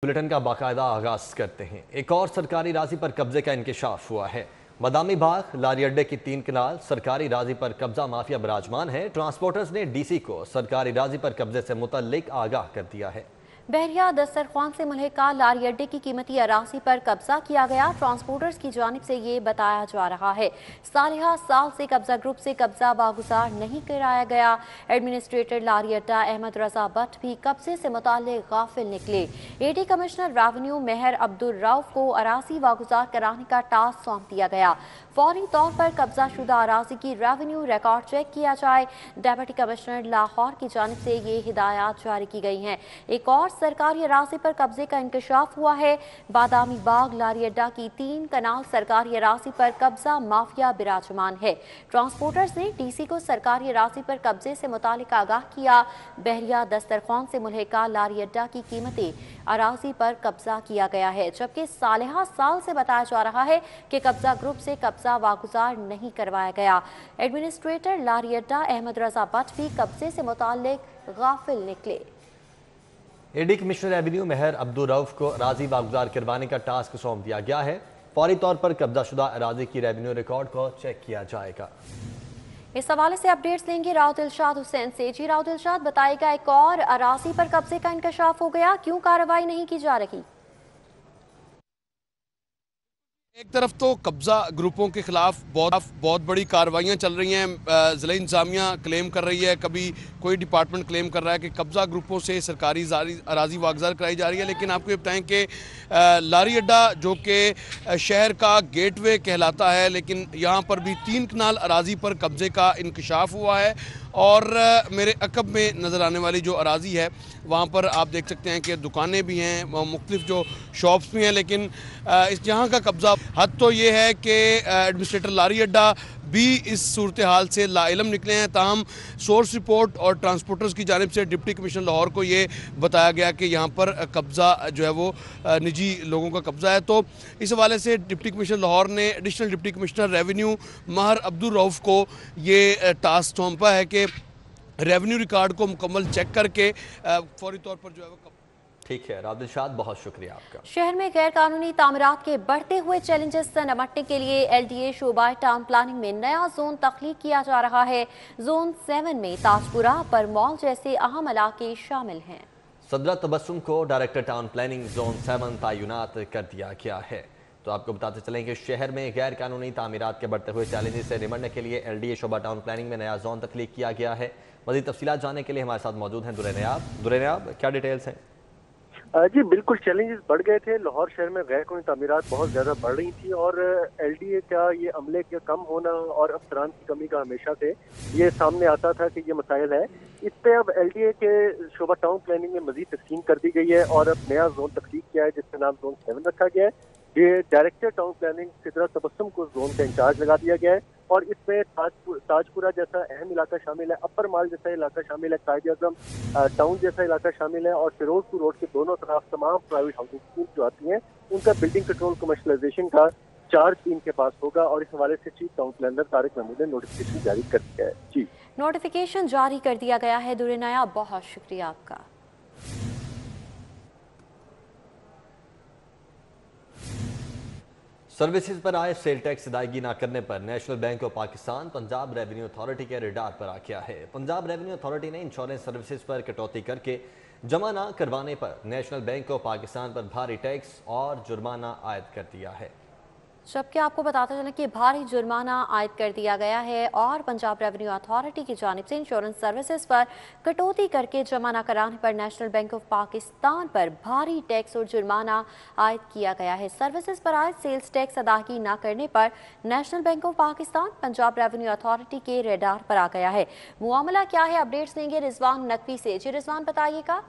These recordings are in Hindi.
बुलेटिन का बाकायदा आगाज करते हैं। एक और सरकारी राजी पर कब्जे का इंकशाफ हुआ है। बादामी बाग लारी अड्डे की 3 कनाल सरकारी राजी पर कब्जा माफिया विराजमान है। ट्रांसपोर्टर्स ने डीसी को सरकारी राजी पर कब्जे से मुतल्लिक आगाह कर दिया है। बहरिया दस्तरखान से मुल्हिका लारी अड्डे की कीमती अराजी पर कब्जा किया गया। ट्रांसपोर्टर्स की जानिब से ये बताया जा रहा है सालिहा साल से कब्जा ग्रुप से कब्जा वागुजार नहीं कराया गया। एडमिनिस्ट्रेटर लारी अड्डा अहमद रजा भट्ट भी कब्जे से मुताल्लिक गाफिल निकले। एडी कमिश्नर रेवेन्यू मेहर अब्दुल रऊफ को अराजी वागुजार कराने का टास्क सौंप दिया गया। फौरी तौर पर कब्जा शुदा अराजी की रेवेन्यू रिकॉर्ड चेक किया जाए। डिप्टी कमिश्नर लाहौर की जानिब से ये हिदायत जारी की गई हैं। एक और सरकारी अराजी पर कब्जे का इंकशाफ हुआ है। बादामी बाग लारी अड्डा की 3 कनाल सरकारी अराजी पर कब्जा माफिया विराजमान है। ट्रांसपोर्टर्स ने डीसी को सरकारी अराजी पर कब्जे से मुतालिक आगाह किया। बहरिया दस्तरखान से मुल्हिका लारी अड्डा की कीमती अराजी पर कब्जा किया गया है, जबकि सालिहा साल से बताया जा रहा है कि कब्जा ग्रुप से कब्जा वागुजार नहीं करवाया गया। एडमिनिस्ट्रेटर लारी अड्डा अहमद रजा भट्ट भी कब्जे से मुतालिक गाफिल निकले। एडी कमिश्नर रेवेन्यू मेहर अब्दुल रऊफ को अराजी वागुजार करवाने का टास्क सौंप दिया गया है। फौरी तौर पर कब्जाशुदा अराजी की रेवेन्यू रिकॉर्ड को चेक किया जाएगा। इस हवाले से अपडेट्स लेंगे राव दिलशाद हुसैन से। जी राव दिलशाद, बताएगा एक और अराजी पर कब्जे का इंकशाफ हो गया, क्यों कार्रवाई नहीं की जा रही? एक तरफ तो कब्जा ग्रुपों के खिलाफ बहुत बड़ी कार्रवाइयाँ चल रही हैं। ज़िला इंतज़ामिया क्लेम कर रही है, कभी कोई डिपार्टमेंट क्लेम कर रहा है कि कब्जा ग्रुपों से सरकारी अराजी वागजार कराई जा रही है। लेकिन आपको ये बताएं कि लारी अड्डा जो कि शहर का गेटवे कहलाता है, लेकिन यहाँ पर भी 3 कनाल अराजी पर कब्जे का इंकशाफ हुआ है। और मेरे अकब में नज़र आने वाली जो अराजी है वहाँ पर आप देख सकते हैं कि दुकानें भी हैं, मुख्तलिफ जो शॉप्स भी हैं। लेकिन इस यहाँ का कब्ज़ा हद तो ये है कि एडमिनिस्ट्रेटर लारी अड्डा भी इस सूरत हाल से लाइलम निकले हैं। ताहम सोर्स रिपोर्ट और ट्रांसपोर्टर्स की जानिब से डिप्टी कमिश्नर लाहौर को ये बताया गया कि यहाँ पर कब्ज़ा जो है वो निजी लोगों का कब्ज़ा है। तो इस हवाले से डिप्टी कमिश्नर लाहौर ने एडिशनल डिप्टी कमिश्नर रेवेन्यू महर अब्दुल रऊफ को ये टास्क सौंपा है कि रेवेन्यू रिकॉर्ड को मुकम्मल चेक करके फौरी तौर पर जो है वो। ठीक है राव दिलशाद, बहुत शुक्रिया आपका। शहर में गैर कानूनी तामीरात के बढ़ते हुए चैलेंजेस से निपटने के लिए LDA शोबा टाउन प्लानिंग में नया जोन तख्लीक किया जा रहा है। जोन 7 में ताजपुरा, बरमौल जैसे अहम इलाके शामिल हैं। सदरा तबस्सुम को डायरेक्टर टाउन प्लानिंग जोन 7 तैनात कर दिया गया है। तो आपको बताते चलें कि शहर में गैर कानूनी तामीरात के बढ़ते हुए चैलेंजेस से निपटने के लिए LDA शोबा टाउन प्लानिंग में नया जोन तख्लीक किया गया है। मज़ीद तफसीलात जानने के लिए हमारे साथ मौजूद हैं दुरैनाब। क्या डिटेल्स हैं? जी बिल्कुल, चैलेंजेस बढ़ गए थे। लाहौर शहर में गैर कानूनी तामीरात बहुत ज़्यादा बढ़ रही थी और LDA का ये अमले के कम होना और अफसरान की कमी का हमेशा से ये सामने आता था कि ये मसाइल है। इस पे अब LDA के शोबा टाउन प्लानिंग में मजीद तस्कीन कर दी गई है और अब नया जोन तख्लीक किया है जिसका नाम जोन 7 रखा गया है। ये director town planning Sidra Tabassum को जोन का इंचार्ज लगा दिया गया है और इसमें ताजपुरा जैसा अहम इलाका शामिल है, अपर माल जैसा इलाका शामिल है, कायद आजम टाउन जैसा इलाका शामिल है और फिरोजपुर रोड के दोनों तरफ तमाम प्राइवेट हाउसिंग स्कीम जो आती हैं उनका बिल्डिंग कंट्रोल कमर्शलाइजेशन का चार्ज इनके पास होगा। और इस हवाले से chief town planner Tariq Mahmood ने नोटिफिकेशन जारी कर दिया है। जी नोटिफिकेशन जारी कर दिया गया है। दुरैनाया, बहुत शुक्रिया आपका। सर्विसेज पर आए सेल टैक्स अदायगी न करने पर national bank of Pakistan Punjab revenue authority के रडार पर आ गया है। पंजाब रेवेन्यू अथॉरिटी ने इंश्योरेंस सर्विसेज पर कटौती करके जमा न करवाने पर नेशनल बैंक ऑफ पाकिस्तान पर भारी टैक्स और जुर्माना आयद कर दिया है। जबकि आपको बताते चलें कि भारी जुर्माना आयद कर दिया गया है और पंजाब रेवेन्यू अथॉरिटी की जानिब से इंश्योरेंस सर्विसेज पर कटौती करके जमा न कराने पर नेशनल बैंक ऑफ पाकिस्तान पर भारी टैक्स और जुर्माना आयद किया गया है। सर्विसेज पर आयद सेल्स टैक्स अदायगी न करने पर national bank of Pakistan Punjab revenue authority के रडार पर आ गया है। मामला क्या है, अपडेट्स लेंगे रिजवान नकवी से। जी रिजवान, बताइएगा।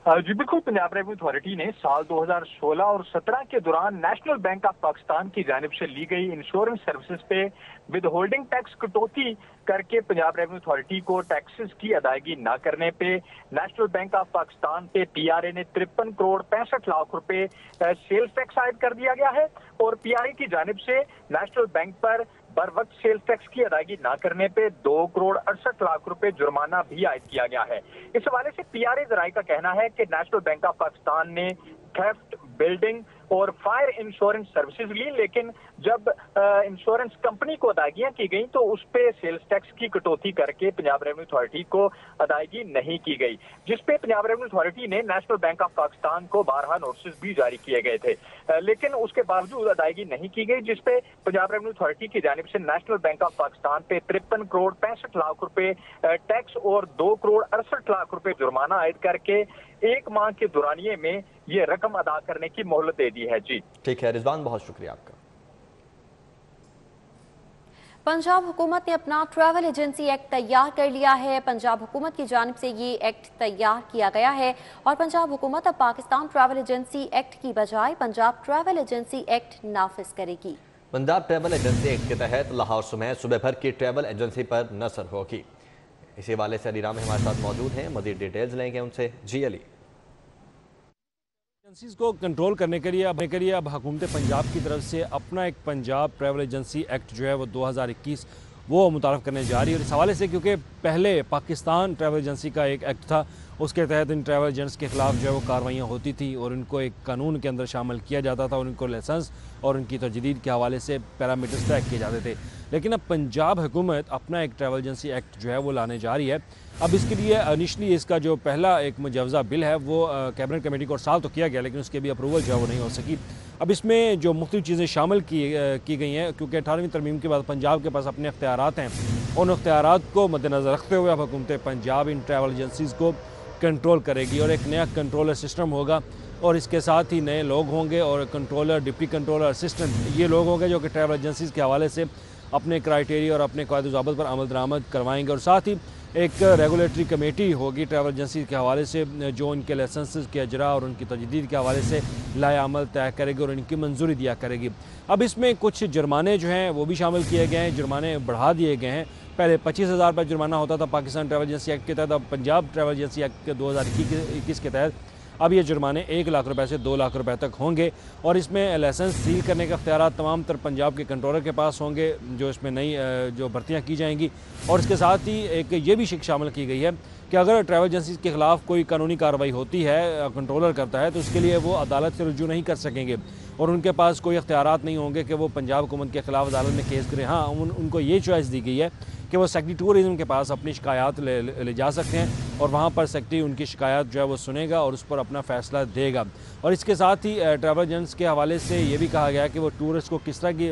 जी बिल्कुल, पंजाब रेवेन्यू अथॉरिटी ने साल 2016 और 17 के दौरान नेशनल बैंक ऑफ पाकिस्तान की जानिब से ली गई इंश्योरेंस सर्विसेज पे विद होल्डिंग टैक्स कटौती करके पंजाब रेवेन्यू अथॉरिटी को टैक्सेस की अदायगी न करने पे नेशनल बैंक ऑफ पाकिस्तान पे PRA ने 53 करोड़ 65 लाख रुपए सेल्स टैक्स आयद कर दिया गया है और PRA की जानिब से नेशनल बैंक पर बर वक्त सेल्स टैक्स की अदायगी न करने पे 2 करोड़ 68 लाख रुपए जुर्माना भी आयद किया गया है। इस हवाले से पीआरए जराये का कहना है कि नेशनल बैंक ऑफ पाकिस्तान ने थेफ्ट, बिल्डिंग और फायर इंश्योरेंस सर्विसेज ली, लेकिन जब इंश्योरेंस कंपनी को अदायगियां की गई तो उस पे सेल्स टैक्स की कटौती करके पंजाब रेवेन्यू अथॉरिटी को अदायगी नहीं की गई, जिसपे पंजाब रेवेन्यू अथॉरिटी ने नेशनल बैंक ऑफ पाकिस्तान को 12 नोटिस भी जारी किए गए थे, लेकिन उसके बावजूद अदायगी नहीं की गई, जिसपे पंजाब रेवेन्यू अथॉरिटी की जानिब से नेशनल बैंक ऑफ पाकिस्तान पे 53 करोड़ 65 लाख रुपए टैक्स और 2 करोड़ 68 लाख रुपए जुर्माना आयद करके 1 माह के दौरानिए में ये रकम अदा करने की मोहलत दे दी है। जी ठीक है रिजवान, बहुत शुक्रिया आपका। पंजाब हुकूमत ने अपना ट्रैवल एजेंसी एक्ट तैयार कर लिया है। पंजाब हुकूमत की जानिब से ये एक्ट तैयार किया गया है और पंजाब हुकूमत अब पाकिस्तान ट्रैवल एजेंसी एक्ट की बजाय पंजाब ट्रैवल एजेंसी एक्ट नाफिज करेगी। पंजाब ट्रैवल एजेंसी एक्ट के तहत लाहौर समेत सूबे भर की ट्रैवल एजेंसी पर नजर होगी। इसी हवाले से अली राम हमारे साथ मौजूद हैं, मजीद डिटेल्स लेंगे उनसे। जी अली। एजेंसीज को कंट्रोल करने के लिए अब हुकूमत पंजाब की तरफ से अपना एक पंजाब ट्रैवल एजेंसी एक्ट जो है वो 2021 वो मुतारफ़ करने जा रही है। और इस हवाले से क्योंकि पहले पाकिस्तान ट्रैवल एजेंसी का एक एक्ट था, उसके तहत इन ट्रैवल एजेंट्स के खिलाफ जो है वो कार्रवाइयाँ होती थी और इनको एक कानून के अंदर शामिल किया जाता था और उनको लाइसेंस और उनकी तजदीद के हवाले से पैरामीटर्स तय किए जाते थे। लेकिन अब पंजाब हुकूमत अपना एक ट्रैवल एजेंसी एक्ट जो है वो लाने जा रही है। अब इसके लिए इनिशली इसका जो पहला एक मुजवज़ा बिल है वो कैबिनेट कमेटी को साल तो किया गया, लेकिन उसके भी अप्रूवल जो है वो नहीं हो सकी। अब इसमें जो मुख्तलिफ चीज़ें शामिल की गई हैं, क्योंकि 18वीं तरमीम के बाद पंजाब के पास अपने अख्तियारात हैं, उन अख्तियारात को मद्देनज़र रखते हुए अब हुकूमत पंजाब इन ट्रैवल एजेंसीज़ को कंट्रोल करेगी और एक नया कंट्रोलर सिस्टम होगा और इसके साथ ही नए लोग होंगे और कंट्रोलर, डिप्टी कंट्रोलर, असिस्टेंट ये लोग होंगे जो कि ट्रैवल एजेंसीज़ के हवाले से अपने क्राइटेरिया और अपने कायदे ज़ाबित पर अमल दरामद करवाएंगे। और साथ ही एक रेगुलेटरी कमेटी होगी ट्रैवल एजेंसी के हवाले से जो उनके लाइसेंस के अजरा और उनकी तजदीद के हवाले से लाए अमल तय करेगी और इनकी मंजूरी दिया करेगी। अब इसमें कुछ जुर्माने जो हैं वो भी शामिल किए गए हैं, जुर्माने बढ़ा दिए गए हैं। पहले 25,000 रुपये जुर्माना होता था पाकिस्तान ट्रैवल एजेंसी एक्ट के तहत, अब पंजाब ट्रैवल एजेंसी एक्ट के 2021 के तहत अब ये जुर्माने 1 लाख रुपए से 2 लाख रुपए तक होंगे और इसमें लाइसेंस सील करने के अख्तियार तमाम तर पंजाब के कंट्रोलर के पास होंगे जो इसमें नई जो भर्तियाँ की जाएंगी। और इसके साथ ही एक ये भी शिक शामिल की गई है कि अगर ट्रैवल एजेंसी के खिलाफ कोई कानूनी कार्रवाई होती है, कंट्रोलर करता है, तो उसके लिए वो अदालत से रुजू नहीं कर सकेंगे और उनके पास कोई अख्तियारात नहीं होंगे कि वो पंजाब हुकूमत के खिलाफ अदालत में केस करें। हाँ, उनको ये चॉइस दी गई है कि वो सेक्रेटरी टूरिज्म के पास अपनी शिकायत ले जा सकते हैं और वहाँ पर सेक्रेटरी उनकी शिकायत जो है वो सुनेगा और उस पर अपना फ़ैसला देगा। और इसके साथ ही ट्रैवल एजेंट्स के हवाले से ये भी कहा गया है कि वो टूरिस्ट को किस तरह की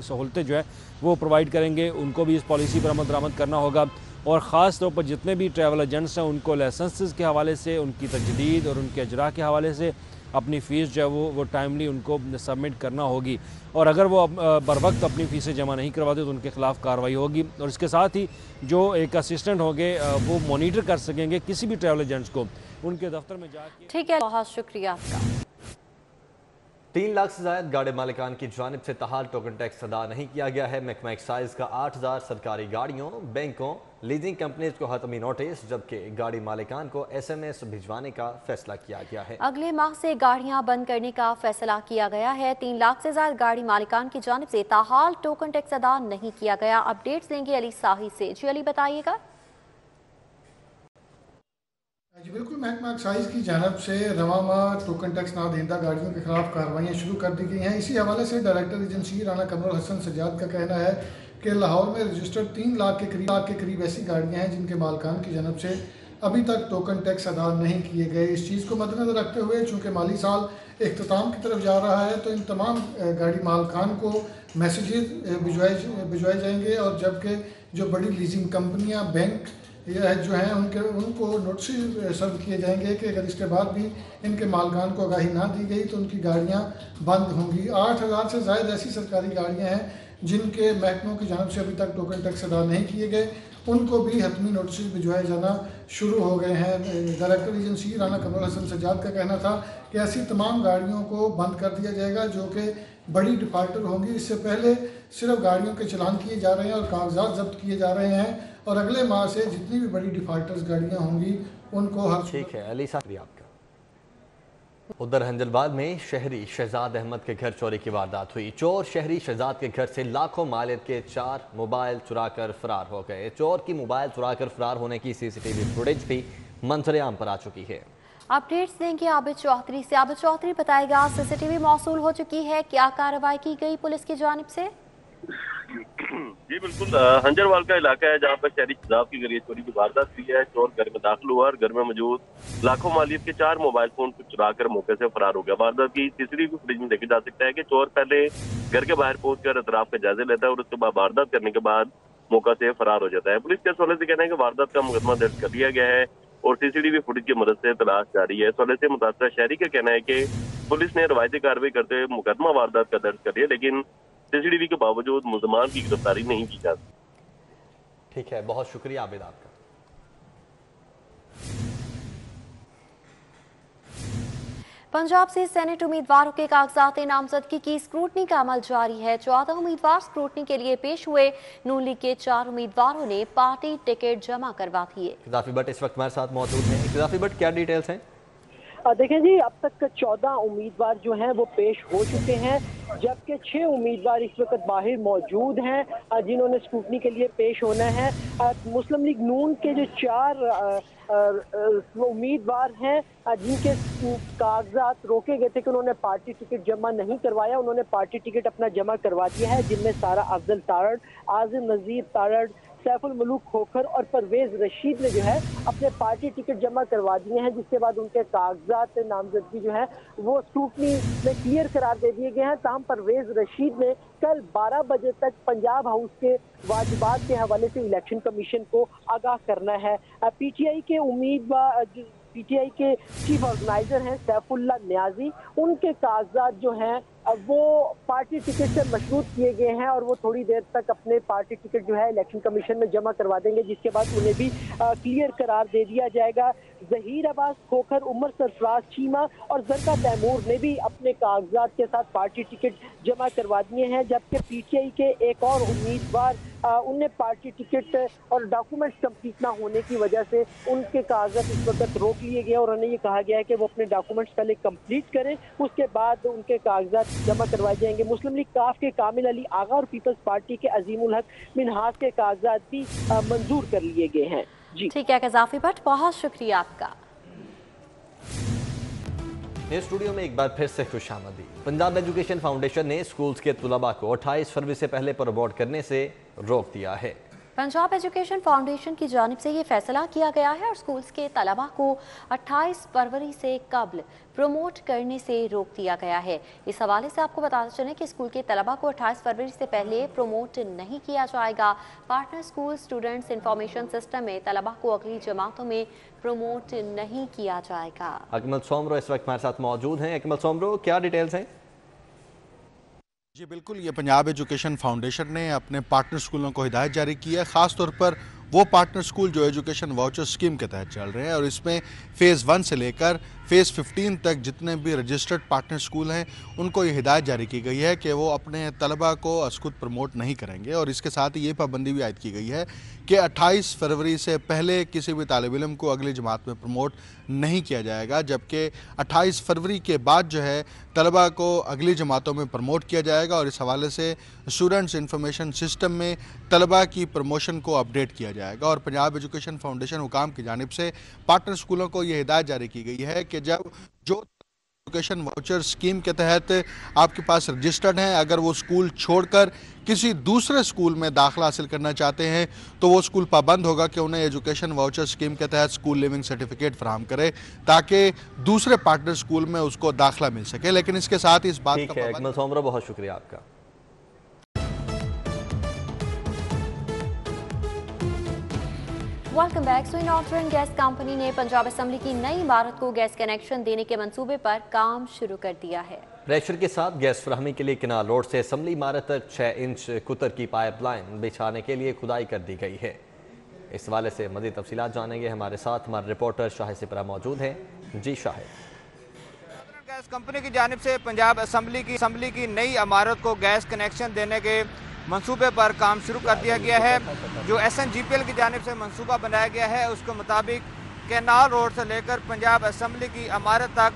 सहूलतें जो है वो प्रोवाइड करेंगे, उनको भी इस पॉलिसी पर अमल दरामद करना होगा। और ख़ास तौर पर जितने भी ट्रैवल एजेंट्स हैं उनको लाइसेंस के हवाले से, उनकी तजदीद और उनके अजरा के हवाले से अपनी फ़ीस जो है वो टाइमली उनको सबमिट करना होगी और अगर वो बर वक्त अपनी फ़ीसें जमा नहीं करवाते तो उनके खिलाफ कार्रवाई होगी। और इसके साथ ही जो एक असिस्टेंट होंगे वो मॉनिटर कर सकेंगे किसी भी ट्रैवल एजेंट्स को उनके दफ्तर में जाके। ठीक है, बहुत शुक्रिया आपका। 3 लाख से ज़ायद गाड़ी मालिकान की जानिब से ताहाल टोकन टैक्स अदा नहीं किया गया है। महकमा एक्साइज का 8,000 सरकारी गाड़ियों, बैंकों, लीजिंग कंपनीज को हतमी नोटिस, जबकि गाड़ी मालिकान को SMS भिजवाने का फैसला किया गया है। अगले माह से गाड़ियां बंद करने का फैसला किया गया है। 3 लाख से ज्यादा गाड़ी मालिकान की जानिब से ताहाल टोकन टैक्स अदा नहीं किया गया। अपडेट्स देंगे अली साही से। जी अली, बताइएगा। जी बिल्कुल, महकमा एक्साइज की जानब से रवा माह टोकन टैक्स ना देंदा गाड़ियों के खिलाफ कार्रवाइयाँ शुरू कर दी गई हैं। इसी हवाले से डायरेक्टर एजेंसी राना कमरुल हसन सज्जाद का कहना है कि लाहौर में रजिस्टर्ड 3 लाख के करीब ऐसी गाड़ियाँ हैं जिनके मालिकान की जानब से अभी तक टोकन टैक्स अदा नहीं किए गए। इस चीज़ को मद्देनजर रखते हुए चूँकि माली साल इख्तिताम की तरफ जा रहा है तो इन तमाम गाड़ी मालिकान को मैसेजेस भिजवाए जाएंगे और जबकि जो बड़ी लीजिंग कंपनियाँ, बैंक जो हैं उनको नोटिस सर्व किए जाएंगे कि अगर इसके बाद भी इनके मालिकान को आगाही ना दी गई तो उनकी गाड़ियां बंद होंगी। 8,000 से ज़्यादा ऐसी सरकारी गाड़ियां हैं जिनके महकमों की जानब से अभी तक टोकन टैक्स अदा नहीं किए गए, उनको भी हतमी नोटिस भिजवाए जाना शुरू हो गए हैं। डायरेक्टर एजेंसी राना कमरुल हसन सज्जाद का कहना था कि ऐसी तमाम गाड़ियों को बंद कर दिया जाएगा जो कि बड़ी डिफाल्टर होंगी। इससे पहले सिर्फ गाड़ियों के चलान किए जा रहे हैं और कागजात जब्त किए जा रहे हैं और अगले माह से जितनी भी बड़ी डिफाल्टर्स गाड़ियां होंगी उनको हर। ठीक है अली साहब, आपका उधर हंजलवाल में शहरी शहजाद अहमद के घर चोरी की वारदात हुई। चोर शहरी शहजाद के घर से लाखों मालियत के 4 मोबाइल चुराकर फरार हो गए। चोर की मोबाइल चुराकर फरार होने की सीसीटीवी फुटेज भी मंजर-ए-आम पर आ चुकी है। अपडेट्स देंगे आबिद चौधरी से। आबिद चौधरी बताएगा, सीसीटीवी मौसूल हो चुकी है, क्या कार्रवाई की गई पुलिस की जानिब से? जी बिल्कुल, हंजरवाल का इलाका है जहाँ पर शहरी शहजाद की घर चोरी की वारदात हुई है। चोर घर में दाखिल हुआ और घर में मौजूद लाखों मालियत के 4 मोबाइल फोन को चुराकर मौके से फरार हो गया। वारदात की सीसीटीवी फुटेज में देखा जा सकता है कि चोर पहले घर के बाहर पहुंचकर अतराफ के जायजे लेता है और उसके बाद वारदात करने के बाद मौका से फरार हो जाता है। पुलिस के हवाले से कहना है कि वारदात का मुकदमा दर्ज कर लिया गया है और सीसीटीवी फुटेज की मदद से तलाश जारी है। इस हवाले से मुतासरा शहरी का कहना है कि पुलिस ने रवायती कार्रवाई करते हुए मुकदमा वारदात का दर्ज कर लिया, लेकिन सीसीटीवी के बावजूद मुलजमान की गिरफ्तारी नहीं की जा सकती। ठीक है, बहुत शुक्रिया आबिद आपका। पंजाब से सेनेट उम्मीदवारों के कागजात नामजदगी की स्क्रूटनी का अमल जारी है। 14 उम्मीदवार स्क्रूटनी के लिए पेश हुए। नून लीग के 4 उम्मीदवारों ने पार्टी टिकट जमा करवा दिए। खिदाफी भट्ट इस वक्त हमारे साथ मौजूद हैं। खिदाफी भट्ट, क्या डिटेल्स हैं? देखें जी, अब तक 14 उम्मीदवार जो हैं वो पेश हो चुके हैं, जबकि 6 उम्मीदवार इस वक्त बाहर मौजूद हैं जिन्होंने स्क्रूटनी के लिए पेश होना है। मुस्लिम लीग नून के जो 4 उम्मीदवार हैं जिनके कागजात रोके गए थे कि उन्होंने पार्टी टिकट जमा नहीं करवाया, उन्होंने पार्टी टिकट अपना जमा करवा दिया है, जिनमें सारा अफजल तारड़, आजिम नजीर तारड़, सैफुल मलूक खोखर और परवेज रशीद ने जो है अपने पार्टी टिकट जमा करवा दिए हैं, जिसके बाद उनके कागजात नामजदगी जो है वो स्क्रूटनी में क्लियर करार दे दिए गए हैं। ताहम परवेज रशीद ने कल 12 बजे तक पंजाब हाउस के वाजिबात के हवाले से इलेक्शन कमीशन को आगाह करना है। पीटीआई के उम्मीदवार, पीटीआई के चीफ ऑर्गेनाइजर हैं सैफुल्ला न्याजी, उनके कागजात जो हैं वो पार्टी टिकट से मशरूत किए गए हैं और वो थोड़ी देर तक अपने पार्टी टिकट जो है इलेक्शन कमीशन में जमा करवा देंगे, जिसके बाद उन्हें भी क्लियर करार दे दिया जाएगा। जहीर अब्बास खोखर, उमर सरफराज चीमा और जरका तैमूर ने भी अपने कागजात के साथ पार्टी टिकट जमा करवा दिए हैं, जबकि पीटीआई के एक और उम्मीदवार उन्हें पार्टी टिकट और डॉक्यूमेंट्स कंप्लीट ना होने की वजह से उनके कागजात इस वक्त रोक लिए गए और उन्हें ये कहा गया है कि वो अपने डॉक्यूमेंट्स पहले कंप्लीट करें, उसके बाद उनके कागजात जमा करवाए जाएंगे। मुस्लिम लीग काफ के कामिल अली आगा और पीपल्स पार्टी के अजीमुल हक मिनहास के कागजात भी मंजूर कर लिए गए हैं। जी ठीक है कज़ाफी भट्ट, बहुत शुक्रिया आपका। स्टूडियो में एक बार फिर से खुशामदी। पंजाब एजुकेशन फाउंडेशन ने स्कूल्स के तुलबा को 28 फरवरी से पहले प्रमोट करने से रोक दिया है। पंजाब एजुकेशन फाउंडेशन की जानिब से ये फैसला किया गया है और स्कूल्स के तलबा को 28 फरवरी से कबल प्रमोट करने से रोक दिया गया है। इस हवाले से आपको बताते चलें कि स्कूल के तलबा को 28 फरवरी से पहले प्रमोट नहीं किया जाएगा। Partner school students information system में तलबा को अगली जमातों में प्रमोट नहीं किया जाएगा। अकमल सोमरो इस वक्त हमारे साथ मौजूद हैं। अकमल सोमरो, क्या डिटेल्स हैं? जी बिल्कुल, ये पंजाब एजुकेशन फाउंडेशन ने अपने पार्टनर स्कूलों को हिदायत जारी की है, ख़ास तौर पर वो पार्टनर स्कूल जो एजुकेशन वाउचर स्कीम के तहत चल रहे हैं और इसमें फ़ेज़ 1 से लेकर फ़ेज़ 15 तक जितने भी रजिस्टर्ड पार्टनर स्कूल हैं उनको ये हिदायत जारी की गई है कि वो अपने तलबा को खुद प्रमोट नहीं करेंगे और इसके साथ ही ये पाबंदी भी आयद की गई है कि 28 फरवरी से पहले किसी भी तालिब इल्म को अगली जमात में प्रमोट नहीं किया जाएगा, जबकि 28 फरवरी के बाद जो है तलबा को अगली जमातों में प्रमोट किया जाएगा और इस हवाले से स्टूडेंट्स इंफॉर्मेशन सिस्टम में तलबा की प्रमोशन को अपडेट किया जाएगा। और पंजाब एजुकेशन फाउंडेशन हुकाम की जानिब से पार्टनर स्कूलों को ये हिदायत जारी की गई है कि जब जो एजुकेशन वाउचर स्कीम के तहत आपके पास रजिस्टर्ड हैं, अगर वो स्कूल छोड़कर किसी दूसरे स्कूल में दाखिला हासिल करना चाहते हैं तो वो स्कूल पाबंद होगा कि उन्हें एजुकेशन वाउचर स्कीम के तहत स्कूल लिविंग सर्टिफिकेट फराहम करे ताकि दूसरे पार्टनर स्कूल में उसको दाखिला मिल सके। लेकिन इसके साथ इस बात का अकमल सोमरो, बहुत शुक्रिया आपका। Welcome back. Sui northern gas company ने पंजाब असेंबली की नई इमारत को गैस कनेक्शन देने के मंसूबे पर काम शुरू कर दिया है। प्रेशर के साथ गैस फराहमी के लिए किनाल रोड से असेंबली इमारत तक 6 इंच कुतर की पाइपलाइन बिछाने के लिए खुदाई कर दी गई है। इस हवाले से मज़ीद तफसीलात जानेंगे, हमारे साथ हमारे रिपोर्टर शाहिद सिपरा मौजूद हैं। जी शाहिद। गैस कंपनी की जानिब से पंजाब असेंबली की नई इमारत को गैस कनेक्शन देने के मंसूबे पर काम शुरू कर दिया गया है। जो SNGPL की जानिब से मंसूबा बनाया गया है उसके मुताबिक कैनाल रोड से लेकर पंजाब असेंबली की इमारत तक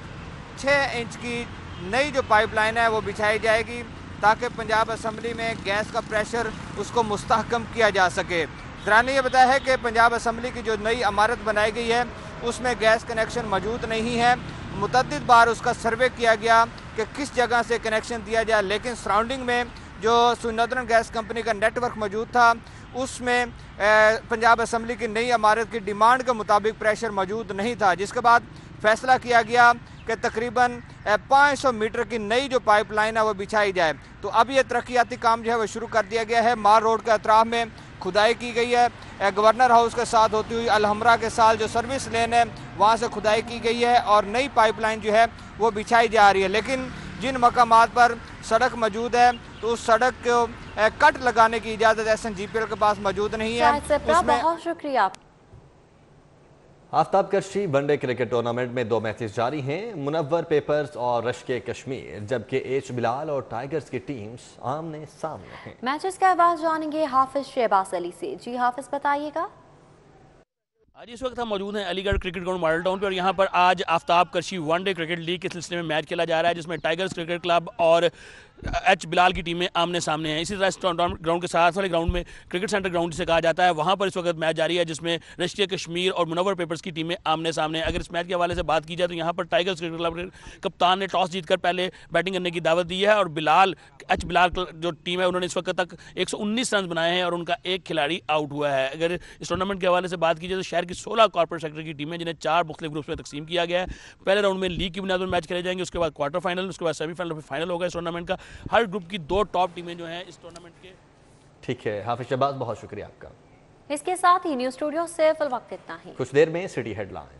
6 इंच की नई जो पाइपलाइन है वो बिछाई जाएगी ताकि पंजाब असम्बली में गैस का प्रेशर उसको मुस्तहकम किया जा सके। दरानी ये बताया है कि पंजाब असम्बली की जो नई इमारत बनाई गई है उसमें गैस कनेक्शन मौजूद नहीं है। मुतअद्दिद बार उसका सर्वे किया गया कि किस जगह से कनेक्शन दिया जाए, लेकिन सराउंडिंग में जो सुनदरन गैस कंपनी का नेटवर्क मौजूद था उसमें पंजाब असम्बली की नई इमारत की डिमांड के मुताबिक प्रेशर मौजूद नहीं था, जिसके बाद फैसला किया गया कि तकरीबन 500 मीटर की नई जो पाइपलाइन है वो बिछाई जाए। तो अब ये तरक्याती काम जो है वो शुरू कर दिया गया है। मार रोड के अतराफ में खुदाई की गई है। गवर्नर हाउस के साथ होती हुई अलहमरा के साथ जो सर्विस लेन है वहाँ से खुदाई की गई है और नई पाइपलाइन जो है वो बिछाई जा रही है। लेकिन जिन मकामात पर सड़क मौजूद है तो उस सड़क को कट लगाने की इजाज़त SNGPL के पास मौजूद नहीं है। बहुत शुक्रिया। आफ्ताब करशी वनडे क्रिकेट टूर्नामेंट में 2 मैचेस जारी हैं। मुनव्वर पेपर्स और रश्के कश्मीर, जबकि एच बिलाल और टाइगर्स की टीम्स आमने सामने हैं। मैचेस का अहवाल जानेंगे हाफिज शहबाज अली से। जी हाफिज, बताइएगा। आज इस वक्त हम मौजूद हैं Aligarh cricket ground model town पर और यहाँ पर आज आफ्ताब करशी वनडे क्रिकेट लीग के सिलसिले में मैच खेला जा रहा है, जिसमें टाइगर्स क्रिकेट क्लब और एच बिलाल की टीमें आमने सामने हैं। इसी तरह ग्राउंड के साथ वाले ग्राउंड में क्रिकेट सेंटर ग्राउंड जिसे कहा जाता है, वहाँ पर इस वक्त मैच जारी है, जिसमें रशिया कश्मीर और मुनव्वर पेपर्स की टीमें आमने सामने हैं। अगर इस मैच के हवाले से बात की जाए तो यहाँ पर टाइगर्स क्रिकेट क्लब के कप्तान ने टॉस जीतकर पहले बैटिंग करने की दावत दी है और एच बिलाल जो टीम है उन्होंने इस वक्त तक 119 रन बनाए हैं और उनका एक खिलाड़ी आउट हुआ है। अगर इस टूर्नामेंट के हवाले से बात की जाए तो शहर की 16 कॉर्पोरेट सेक्टर की टीमें, जिन्हें 4 मुख्तलिफ ग्रुप्स में तकसीम किया गया है। पहले राउंड में लीग की बुनियाद पर मैच खेले जाएंगे, उसके बाद क्वार्टर फाइनल, उसके बाद सेमीफाइनल, फिर फाइनल होगा इस टूर्नामेंट का। हर ग्रुप की 2 टॉप टीमें जो हैं इस टूर्नामेंट के। ठीक है हाफिज शहबाज, बहुत शुक्रिया आपका। इसके साथ ही न्यूज़ स्टूडियो से फिल वक्त इतना ही। कुछ देर में सिटी हेडलाइन।